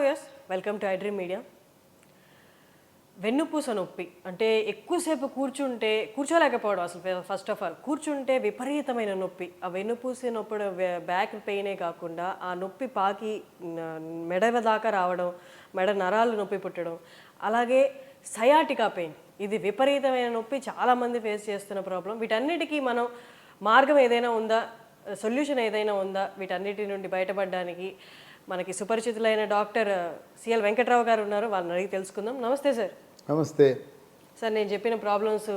Viewers, welcome to iDream media. వెన్నుపూస నొప్పి అంటే ఎక్కువసేపు కూర్చోలేకపోవడం. అసలు ఫస్ట్ ఆఫ్ ఆల్ కూర్చుంటే విపరీతమైన నొప్పి. ఆ వెన్నుపూస నొప్పి బ్యాక్ పెయినే కాకుండా ఆ నొప్పి పాకి మెడ దాకా రావడం, మెడ నరాలు నొప్పి పుట్టడం, అలాగే సయాటికా పెయిన్. ఇది విపరీతమైన నొప్పి, చాలామంది ఫేస్ చేస్తున్న ప్రాబ్లం. వీటన్నిటికీ మనం మార్గం ఏదైనా ఉందా, సొల్యూషన్ ఏదైనా ఉందా వీటన్నిటి నుండి బయటపడడానికి? మనకి సుపరిచితులైన డాక్టర్ సిఎల్ వెంకట్రావు గారు ఉన్నారు, వాళ్ళని అడిగి తెలుసుకుందాం. నమస్తే సార్. నమస్తే సార్, నేను చెప్పిన ప్రాబ్లమ్స్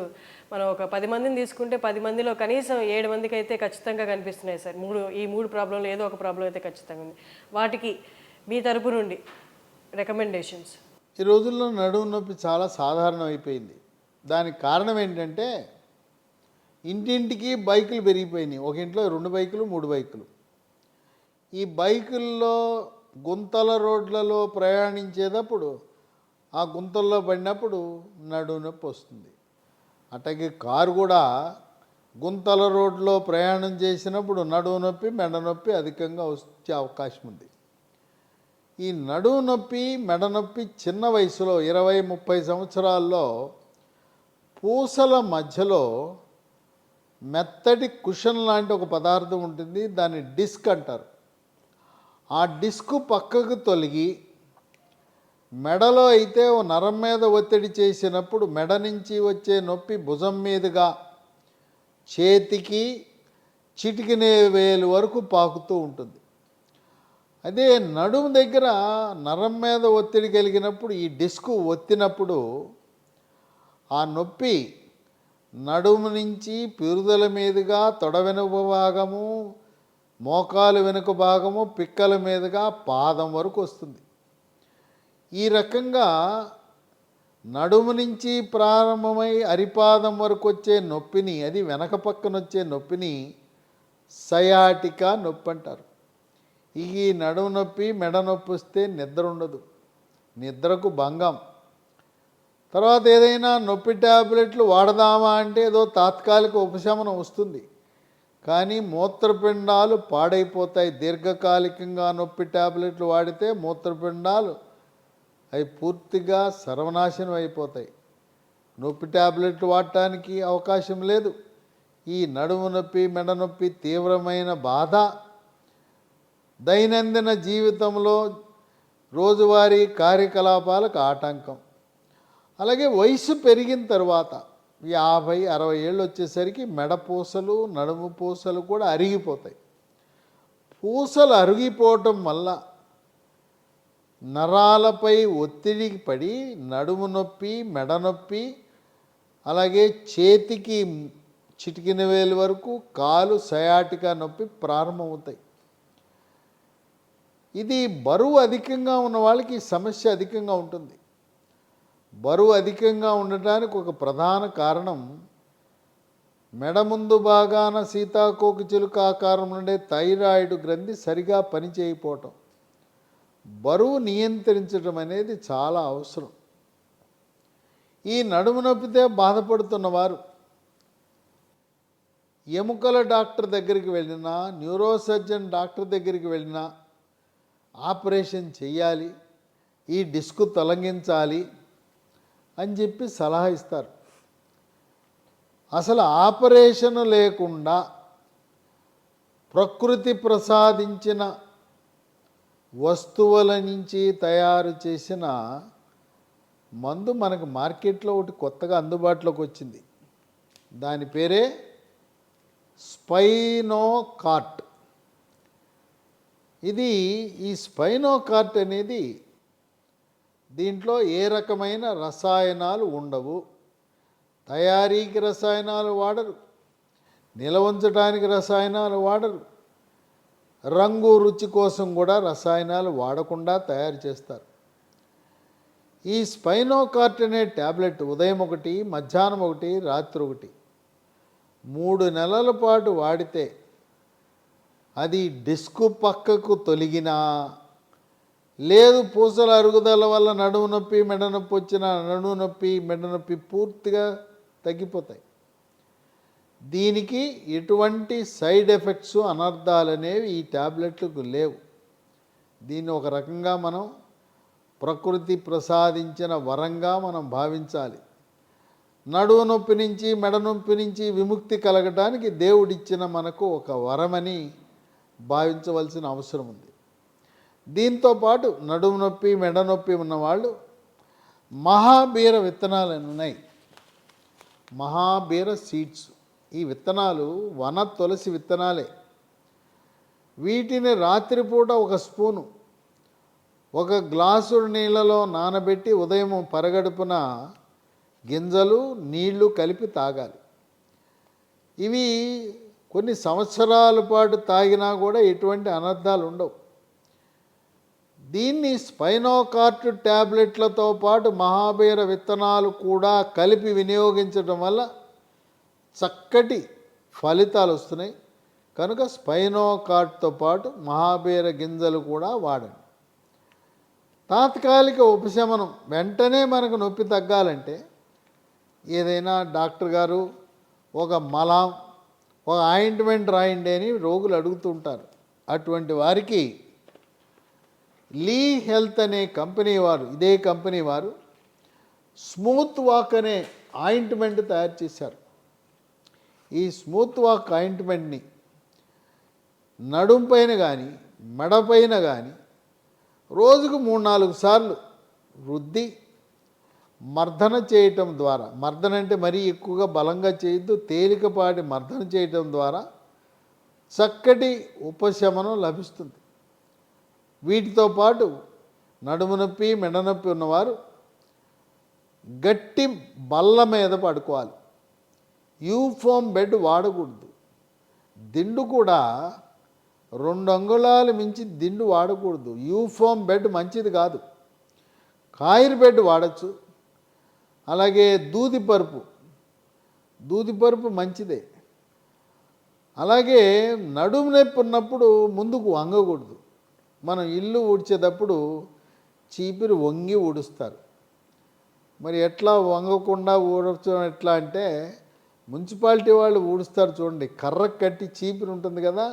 మనం ఒక 10 మందిని తీసుకుంటే 10 మందిలో కనీసం 7 మందికి అయితే ఖచ్చితంగా కనిపిస్తున్నాయి సార్. ఈ మూడు ప్రాబ్లంలో ఏదో ఒక ప్రాబ్లం అయితే ఖచ్చితంగా ఉంది. వాటికి మీ తరపు నుండి రికమెండేషన్స్? ఈ రోజుల్లో నడుము నొప్పి చాలా సాధారణం అయిపోయింది. దానికి కారణం ఏంటంటే ఇంటింటికి బైకులు పెరిగిపోయినాయి. ఒక ఇంట్లో 2 బైకులు 3 బైకులు. ఈ బైకుల్లో గుంతల రోడ్లలో ప్రయాణించేటప్పుడు ఆ గుంతల్లో పడినప్పుడు నడుము నొప్పి వస్తుంది. అట్లాగే కారు కూడా గుంతల రోడ్లో ప్రయాణం చేసినప్పుడు నడుము నొప్పి, మెడ నొప్పి అధికంగా వచ్చే అవకాశం ఉంది. ఈ నడుము నొప్పి, మెడ నొప్పి చిన్న వయసులో 20-30 సంవత్సరాల్లో పూసల మధ్యలో మెత్తటి కుషన్ లాంటి ఒక పదార్థం ఉంటుంది, దాన్ని డిస్క్ అంటారు. ఆ డిస్క్ పక్కకు తొలగి మెడలో అయితే ఓ నరం మీద ఒత్తిడి చేసినప్పుడు మెడ నుంచి వచ్చే నొప్పి భుజం మీదుగా చేతికి చిటికినే వేలు వరకు పాకుతూ ఉంటుంది. అదే నడుము దగ్గర నరం మీద ఒత్తిడి కలిగినప్పుడు ఈ డిస్క్ ఒత్తినప్పుడు ఆ నొప్పి నడుము నుంచి పిరుదల మీదుగా తొడ వెనుక భాగము, మోకాలు వెనుక భాగము, పిక్కల మీదుగా పాదం వరకు వస్తుంది. ఈ రకంగా నడుము నుంచి ప్రారంభమై అరిపాదం వరకు వచ్చే నొప్పిని, అది వెనక పక్కన వచ్చే నొప్పిని సయాటికా నొప్పి అంటారు. ఈ నడుము నొప్పి, మెడ నొప్పి వస్తే నిద్ర ఉండదు, నిద్రకు భంగం. తర్వాత ఏదైనా నొప్పి ట్యాబ్లెట్లు వాడదామా అంటే ఏదో తాత్కాలిక ఉపశమనం వస్తుంది, కానీ మూత్రపిండాలు పాడైపోతాయి. దీర్ఘకాలికంగా నొప్పి ట్యాబ్లెట్లు వాడితే మూత్రపిండాలు అవి పూర్తిగా సర్వనాశనం అయిపోతాయి. నొప్పి ట్యాబ్లెట్లు వాడటానికి అవకాశం లేదు. ఈ నడుము నొప్పి, మెడ నొప్పి తీవ్రమైన బాధ దైనందిన జీవితంలో రోజువారీ కార్యకలాపాలకు ఆటంకం. అలాగే వయసు పెరిగిన తర్వాత 50-60 ఏళ్ళు వచ్చేసరికి మెడ పూసలు, నడుము పూసలు కూడా అరిగిపోతాయి. పూసలు అరిగిపోవటం వల్ల నరాలపై ఒత్తిడి పడి నడుము నొప్పి, మెడ నొప్పి, అలాగే చేతికి చిటికిన వేలు వరకు కాలు సయాటికా నొప్పి ప్రారంభమవుతాయి. ఇది బరువు అధికంగా ఉన్న వాళ్ళకి ఈ సమస్య అధికంగా ఉంటుంది. బరువు అధికంగా ఉండటానికి ఒక ప్రధాన కారణం మెడ ముందు భాగాన సీతాకోక చిలుక ఆకారం ఉండే థైరాయిడ్ గ్రంథి సరిగా పనిచేయకపోవటం. బరువు నియంత్రించడం అనేది చాలా అవసరం. ఈ నడుము నొప్పితే బాధపడుతున్నవారు ఎముకల డాక్టర్ దగ్గరికి వెళ్ళినా, న్యూరోసర్జన్ డాక్టర్ దగ్గరికి వెళ్ళినా ఆపరేషన్ చేయాలి, ఈ డిస్క్ తొలగించాలి అని చెప్పి సలహా ఇస్తారు. అసలు ఆపరేషన్ లేకుండా ప్రకృతి ప్రసాదించిన వస్తువుల నుంచి తయారు చేసిన మందు మనకు మార్కెట్లో ఒకటి కొత్తగా అందుబాటులోకి వచ్చింది. దాని పేరే స్పైనోకార్ట్. ఈ స్పైనోకార్ట్ అనేది దీంట్లో ఏ రకమైన రసాయనాలు ఉండవు. తయారీకి రసాయనాలు వాడరు, నిల్వ ఉంచడానికి రసాయనాలు వాడరు, రంగు రుచి కోసం కూడా రసాయనాలు వాడకుండా తయారు చేస్తారు. ఈ స్పైనోకార్ట్ అనే ట్యాబ్లెట్ ఉదయం 1, మధ్యాహ్నం 1, రాత్రి 1 3 నెలల పాటు వాడితే అది డిస్కు పక్కకు తొలగినా, లేదు పూసల అరుగుదల వల్ల నడుము నొప్పి, మెడ నొప్పి వచ్చిన నడుము నొప్పి, మెడ నొప్పి పూర్తిగా తగ్గిపోతాయి. దీనికి ఎటువంటి సైడ్ ఎఫెక్ట్స్, అనర్థాలు అనేవి ఈ ట్యాబ్లెట్లకు లేవు. దీన్ని ఒక రకంగా మనం ప్రకృతి ప్రసాదించిన వరంగా మనం భావించాలి. నడుము నొప్పి నుంచి మెడ నొప్పి నుంచి విముక్తి కలగటానికి దేవుడిచ్చిన మనకు ఒక వరమని భావించవలసిన అవసరం ఉంది. దీంతోపాటు నడుము నొప్పి మెడ నొప్పి ఉన్నవాళ్ళు మహాబీర విత్తనాలు ఉన్నాయి. మహాబీర సీడ్స్, ఈ విత్తనాలు వన తులసి విత్తనాలే. వీటిని రాత్రిపూట ఒక స్పూను ఒక గ్లాసు నీళ్ళలో నానబెట్టి ఉదయం పరగడుపున గింజలు నీళ్లు కలిపి తాగాలి. ఇవి కొన్ని సంవత్సరాల పాటు తాగినా కూడా ఎటువంటి అనర్థాలు ఉండవు. దీన్ని స్పైనోకార్ట్ ట్యాబ్లెట్లతో పాటు మహాబీర విత్తనాలు కూడా కలిపి వినియోగించడం వల్ల చక్కటి ఫలితాలు వస్తున్నాయి. కనుక స్పైనోకార్ట్తో పాటు మహాబీర గింజలు కూడా వాడండి. తాత్కాలిక ఉపశమనం, వెంటనే మనకు నొప్పి తగ్గాలంటే ఏదైనా డాక్టర్ గారు ఒక మలాం, ఒక ఆయింట్మెంట్ రాయండి అని రోగులు అడుగుతుంటారు. అటువంటి వారికి లీ హెల్త్ అనే కంపెనీ వారు, ఇదే కంపెనీ వారు స్మూత్ వాక్ అనే ఆయింట్మెంట్ తయారు చేశారు. ఈ స్మూత్ వాక్ ఆయింట్మెంట్ని నడుం పైన కానీ మెడపైన కానీ రోజుకు 3-4 సార్లు రుద్ది మర్దన చేయటం ద్వారా, మర్దన అంటే మరీ ఎక్కువగా బలంగా చేయొద్దు, తేలికపాటి మర్దన చేయటం ద్వారా చక్కటి ఉపశమనం లభిస్తుంది. వీటితో పాటు నడుము నొప్పి మెడ నొప్పి ఉన్నవారు గట్టి బల్ల మీద పడుకోవాలి. యూఫోమ్ బెడ్ వాడకూడదు. దిండు కూడా 2 అంగుళాలు మించి దిండు వాడకూడదు. యూఫోమ్ బెడ్ మంచిది కాదు. కాయిర్ బెడ్ వాడచ్చు. అలాగే దూదిపరుపు మంచిదే. అలాగే నడుము నొప్పి ఉన్నప్పుడు ముందుకు వంగకూడదు. మనం ఇల్లు ఊడ్చేటప్పుడు చీపిరి వంగి ఊడుస్తారు. మరి ఎట్లా వంగకుండా ఊడచడం ఎట్లా అంటే, మున్సిపాలిటీ వాళ్ళు ఊడుస్తారు చూడండి, కర్ర కట్టి చీపిరి ఉంటుంది కదా,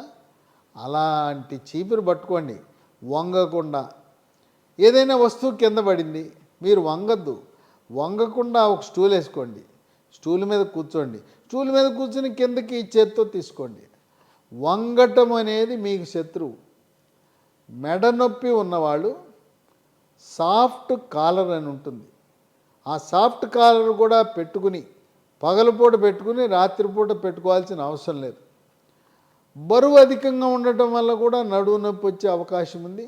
అలాంటి చీపిరి పట్టుకోండి వంగకుండా. ఏదైనా వస్తువు కింద పడింది, మీరు వంగద్దు. వంగకుండా ఒక స్టూల్ వేసుకోండి, స్టూల్ మీద కూర్చోండి, స్టూల్ మీద కూర్చొని కిందకి చేత్తో తీసుకోండి. వంగటం అనేది మీకు శత్రువు. మెడ నొప్పి ఉన్నవాళ్ళు సాఫ్ట్ కాలర్ అని ఉంటుంది. ఆ సాఫ్ట్ కాలర్ కూడా పెట్టుకుని, పగలపూట పెట్టుకుని రాత్రిపూట పెట్టుకోవాల్సిన అవసరం లేదు. బరువు అధికంగా ఉండటం వల్ల కూడా నడుము నొప్పి వచ్చే అవకాశం ఉంది.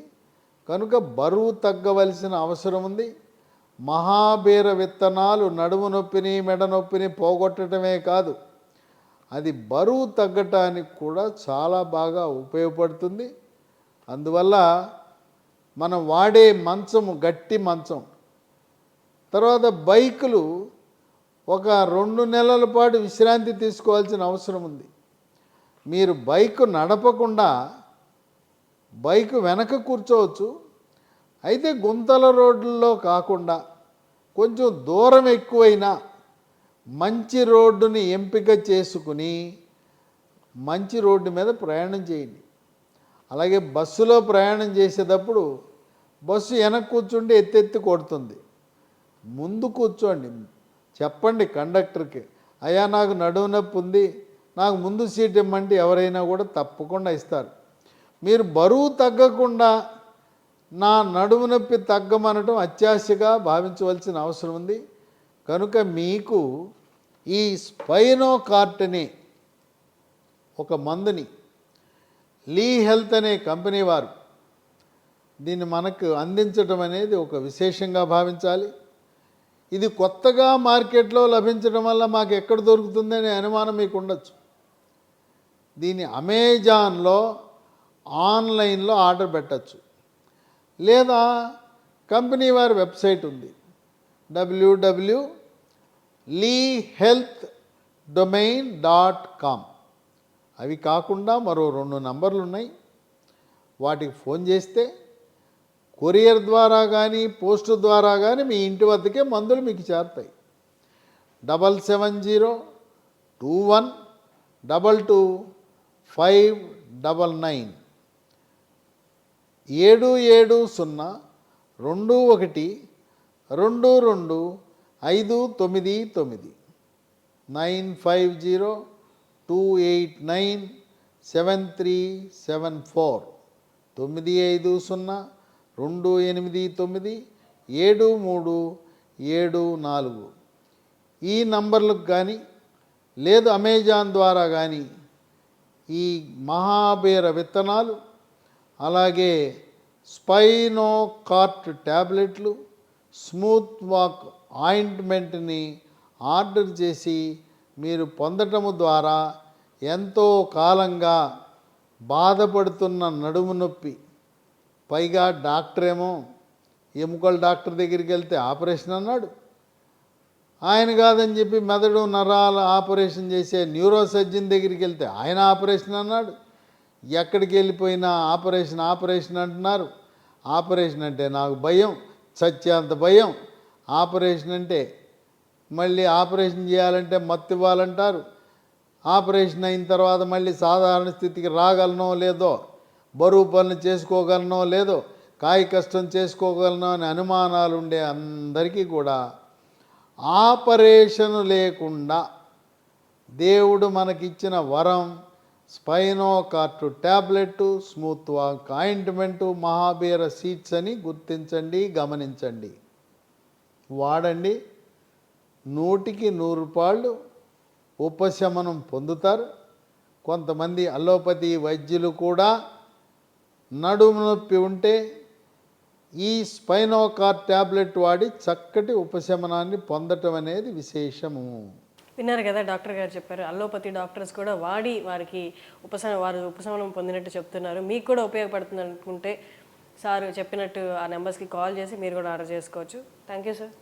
కనుక బరువు తగ్గవలసిన అవసరం ఉంది. మహాబీర విత్తనాలు నడుము నొప్పిని మెడ నొప్పిని పోగొట్టడమే కాదు, అది బరువు తగ్గటానికి కూడా చాలా బాగా ఉపయోగపడుతుంది. అందువల్ల మనం వాడే మంచము గట్టి మంచం. తర్వాత బైకులు ఒక 2 నెలల పాటు విశ్రాంతి తీసుకోవాల్సిన అవసరం ఉంది. మీరు బైకు నడపకుండా బైకు వెనక కూర్చోవచ్చు. అయితే గుంతల రోడ్లలో కాకుండా కొంచెం దూరం ఎక్కువైనా మంచి రోడ్డుని ఎంపిక చేసుకుని మంచి రోడ్డు మీద ప్రయాణం చేయండి. అలాగే బస్సులో ప్రయాణం చేసేటప్పుడు బస్సు వెనక కూర్చుంటే ఎత్తెత్తి కొడుతుంది. ముందు కూర్చోండి. చెప్పండి కండక్టర్కి, అయ్యా నాకు నడుము నొప్పి ఉంది, నాకు ముందు సీట్ ఇమ్మంటే ఎవరైనా కూడా తప్పకుండా ఇస్తారు. మీరు బరువు తగ్గకుండా నా నడుము నొప్పి తగ్గమనటం అత్యాశగా భావించవలసిన అవసరం ఉంది. కనుక మీకు ఈ స్పైనోకార్ట్ అనే ఒక మందుని లీ హెల్త్ అనే కంపెనీ వారు దీన్ని మనకు అందించడం అనేది ఒక విశేషంగా భావించాలి. ఇది కొత్తగా మార్కెట్లో లభించడం వల్ల మాకు ఎక్కడ దొరుకుతుందనే అనుమానం మీకు ఉండొచ్చు. దీన్ని అమెజాన్లో ఆన్లైన్లో ఆర్డర్ పెట్టచ్చు, లేదా కంపెనీ వారి వెబ్సైట్ ఉంది www.leehealthdomain.com. అవి కాకుండా మరో 2 నంబర్లు ఉన్నాయి. వాటికి ఫోన్ చేస్తే కొరియర్ ద్వారా కానీ పోస్టు ద్వారా కానీ మీ ఇంటి వద్దకే మందులు మీకు చేరుతాయి. 7702122599 770 212229 950-289-7374 950-289-7374 ఈ నంబర్లకు కానీ లేదు అమెజాన్ ద్వారా కానీ ఈ మహాబీర విత్తనాలు అలాగే స్పైనో కార్ట్ ట్యాబ్లెట్లు స్మూత్ వాక్ ఆయింట్మెంట్ని ఆర్డర్ చేసి మీరు పొందటము ద్వారా ఎంతో కాలంగా బాధపడుతున్న నడుము నొప్పి, పైగా డాక్టర్ ఏమో ఎముకల డాక్టర్ దగ్గరికి వెళ్తే ఆపరేషన్ అన్నాడు, ఆయన కాదని చెప్పి మెదడు నరాల ఆపరేషన్ చేసే న్యూరో సర్జన్ దగ్గరికి వెళ్తే ఆయన ఆపరేషన్ అన్నాడు. ఎక్కడికి వెళ్ళిపోయినా ఆపరేషన్ అంటున్నారు. ఆపరేషన్ అంటే నాకు భయం, చచ్చేంత భయం. ఆపరేషన్ అంటే మళ్ళీ ఆపరేషన్ చేయాలంటే మత్తు ఇవ్వాలంటారు. ఆపరేషన్ అయిన తర్వాత మళ్ళీ సాధారణ స్థితికి రాగలనో లేదో, బరువు పనులు చేసుకోగలనో లేదో, కాయ కష్టం చేసుకోగలనో అని అనుమానాలు ఉండే అందరికీ కూడా ఆపరేషన్ లేకుండా దేవుడు మనకిచ్చిన వరం Spinocart tablet, smooth walk ointment, మహాబీర సీడ్స్ అని గుర్తించండి, గమనించండి, వాడండి. 100% ఉపశమనం పొందుతారు. కొంతమంది అలోపతి వైద్యులు కూడా నడుము నొప్పి ఉంటే ఈ స్పైనో కార్ట్ ట్యాబ్లెట్ వాడి చక్కటి ఉపశమనాన్ని పొందటం అనేది విశేషము. విన్నారు కదా, డాక్టర్ గారు చెప్పారు. అల్లోపతి డాక్టర్స్ కూడా వాడి వారు ఉపశమనం పొందినట్టు చెప్తున్నారు. మీకు కూడా ఉపయోగపడుతుంది అనుకుంటే సార్ చెప్పినట్టు ఆ నెంబర్స్కి కాల్ చేసి మీరు కూడా ఆర్డర్ చేసుకోవచ్చు. Thank you sir.